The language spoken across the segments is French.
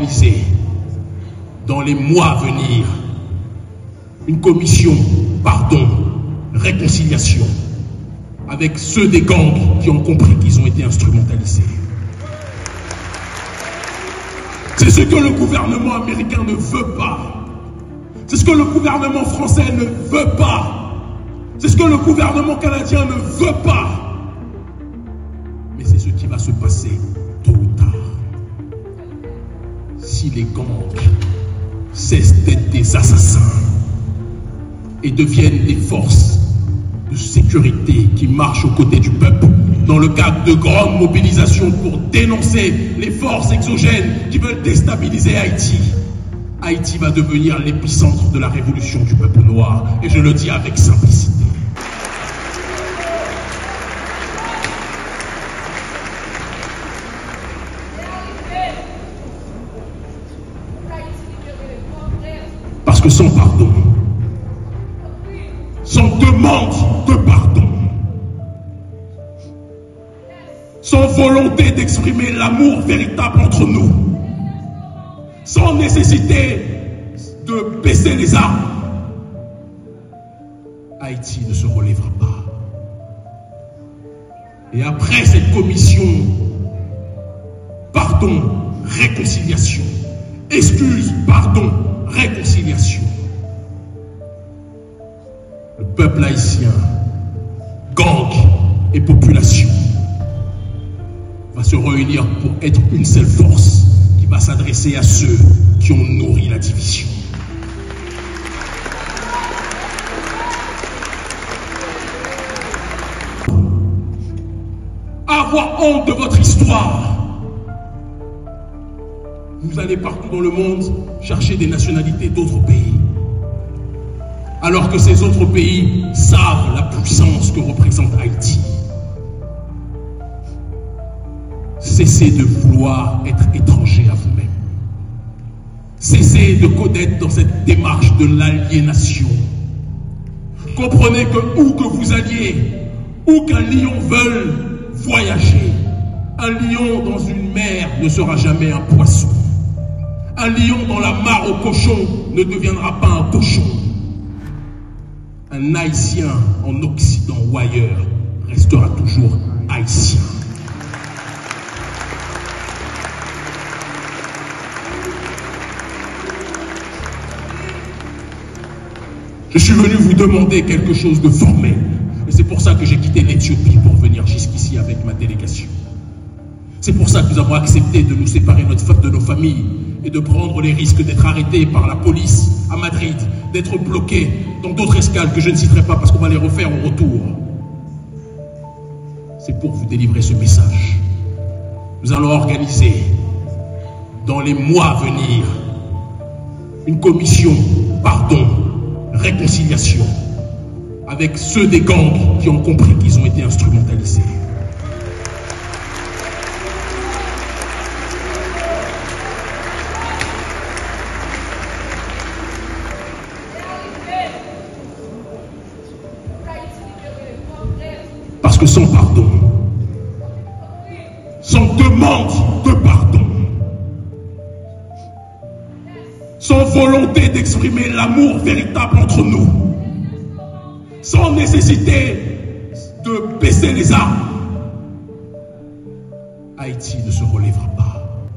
organiser, dans les mois à venir, une commission pardon, réconciliation, avec ceux des gangs qui ont compris qu'ils ont été instrumentalisés. C'est ce que le gouvernement américain ne veut pas. C'est ce que le gouvernement français ne veut pas. C'est ce que le gouvernement canadien ne veut pas. Mais c'est ce qui va se passer tôt ou tard. Si les gangs cessent d'être des assassins et deviennent des forces de sécurité qui marchent aux côtés du peuple dans le cadre de grandes mobilisations pour dénoncer les forces exogènes qui veulent déstabiliser Haïti. Haïti va devenir l'épicentre de la révolution du peuple noir, et je le dis avec simplicité. Parce que sans pardon, sans demande de pardon, sans volonté d'exprimer l'amour véritable entre nous, sans nécessité de baisser les armes, Haïti ne se relèvera pas. Et après cette commission, pardon, réconciliation, excuse, pardon, réconciliation, le peuple haïtien, gang et population va se réunir pour être une seule force qui va s'adresser à ceux qui ont nourri la division. Avoir honte de votre histoire. Vous allez partout dans le monde chercher des nationalités d'autres pays, alors que ces autres pays savent la puissance que représente Haïti. Cessez de vouloir être étranger à vous-même. Cessez de connaître dans cette démarche de l'aliénation. Comprenez que où que vous alliez, où qu'un lion veuille voyager, un lion dans une mer ne sera jamais un poisson. Un lion dans la mare au cochon ne deviendra pas un cochon. Un Haïtien en Occident ou ailleurs restera toujours haïtien. Je suis venu vous demander quelque chose de formel. Et c'est pour ça que j'ai quitté l'Éthiopie pour venir jusqu'ici avec ma délégation. C'est pour ça que nous avons accepté de nous séparer de nos familles et de prendre les risques d'être arrêtés par la police à Madrid, d'être bloqués dans d'autres escales que je ne citerai pas parce qu'on va les refaire au retour. C'est pour vous délivrer ce message. Nous allons organiser, dans les mois à venir, une commission pardon, réconciliation, avec ceux des gangs qui ont compris qu'ils ont été instrumentalisés. Parce que sans pardon, sans demande de pardon, sans volonté d'exprimer l'amour véritable entre nous, sans nécessité de baisser les armes, Haïti ne se relèvera pas.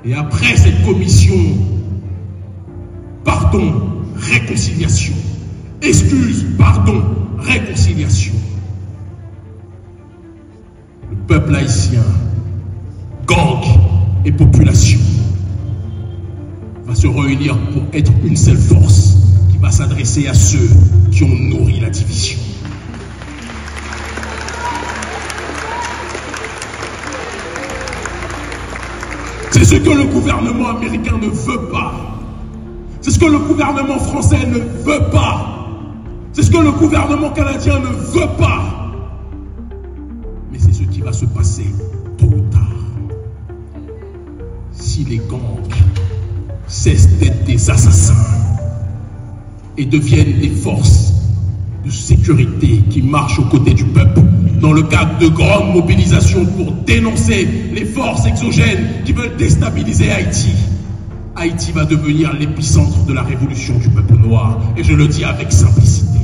Et après cette commission, pardon, réconciliation, excuse, pardon, réconciliation, le peuple haïtien, gang et population va se réunir pour être une seule force qui va s'adresser à ceux qui ont nourri la division. C'est ce que le gouvernement américain ne veut pas. C'est ce que le gouvernement français ne veut pas. C'est ce que le gouvernement canadien ne veut pas. Mais c'est ce qui va se passer tôt ou tard. Si les gangs cessent d'être des assassins et deviennent des forces de sécurité qui marchent aux côtés du peuple dans le cadre de grandes mobilisations pour dénoncer les forces exogènes qui veulent déstabiliser Haïti. Haïti va devenir l'épicentre de la révolution du peuple noir, et je le dis avec simplicité.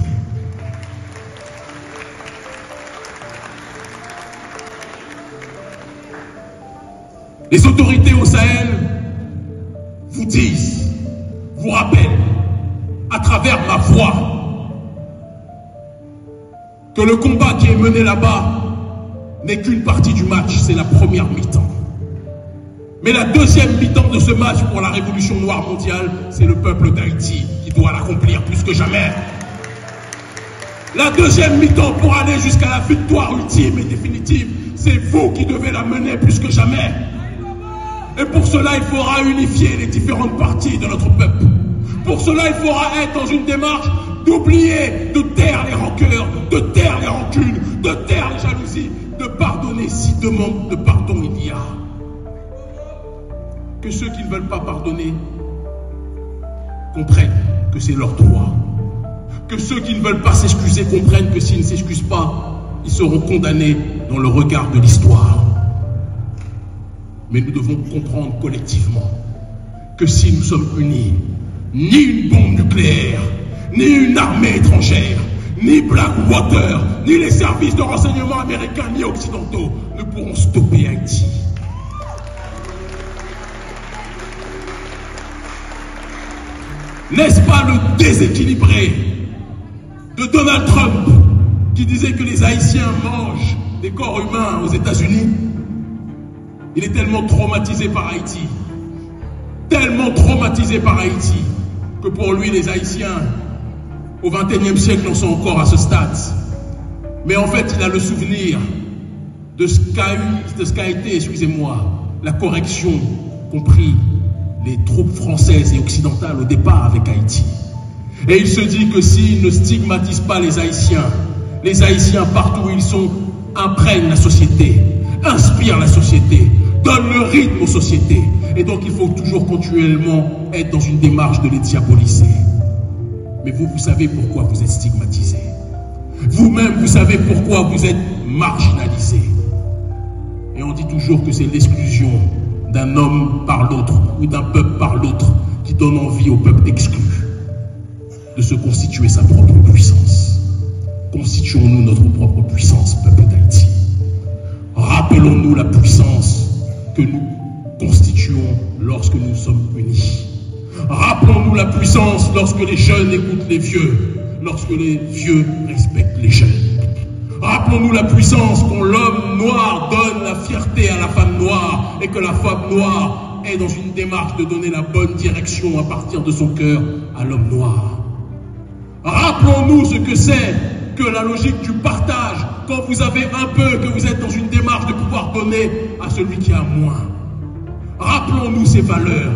Les autorités au Sahel vous disent, vous rappellent, à travers ma voix, que le combat qui est mené là-bas n'est qu'une partie du match, c'est la première mi-temps. Mais la deuxième mi-temps de ce match pour la révolution noire mondiale, c'est le peuple d'Haïti qui doit l'accomplir plus que jamais. La deuxième mi-temps pour aller jusqu'à la victoire ultime et définitive, c'est vous qui devez la mener plus que jamais. Et pour cela, il faudra unifier les différentes parties de notre peuple. Pour cela, il faudra être dans une démarche d'oublier, de taire les rancœurs, de taire les rancunes, de taire les jalousies, de pardonner si demande de pardon il y a. Que ceux qui ne veulent pas pardonner comprennent que c'est leur droit. Que ceux qui ne veulent pas s'excuser comprennent que s'ils ne s'excusent pas, ils seront condamnés dans le regard de l'histoire. Mais nous devons comprendre collectivement que si nous sommes unis, ni une bombe nucléaire, ni une armée étrangère, ni Blackwater, ni les services de renseignement américains ni occidentaux ne pourront stopper Haïti. N'est-ce pas le déséquilibré de Donald Trump qui disait que les Haïtiens mangent des corps humains aux États-Unis? Il est tellement traumatisé par Haïti, que pour lui, les Haïtiens, au XXIe siècle, n'en sont encore à ce stade. Mais en fait, il a le souvenir de ce qu'a été, excusez-moi, la correction qu'ont pris les troupes françaises et occidentales au départ avec Haïti. Et il se dit que s'il ne stigmatise pas les Haïtiens partout où ils sont, imprègnent la société, inspirent la société, donnent le rythme aux sociétés. Et donc il faut toujours continuellement être dans une démarche de les diaboliser. Mais vous savez pourquoi vous êtes stigmatisé. Vous-même, vous savez pourquoi vous êtes marginalisé. Et on dit toujours que c'est l'exclusion d'un homme par l'autre ou d'un peuple par l'autre qui donne envie au peuple exclu de se constituer sa propre puissance. Constituons-nous notre propre puissance, peuple d'Haïti. Rappelons-nous la puissance que nous constituons lorsque nous sommes unis. Rappelons-nous la puissance lorsque les jeunes écoutent les vieux, lorsque les vieux respectent les jeunes. Rappelons-nous la puissance quand l'homme noir donne la fierté à la femme noire et que la femme noire est dans une démarche de donner la bonne direction à partir de son cœur à l'homme noir. Rappelons-nous ce que c'est que la logique du partage, quand vous avez un peu, que vous êtes dans une démarche de pouvoir donner à celui qui a moins. Rappelons-nous ces valeurs.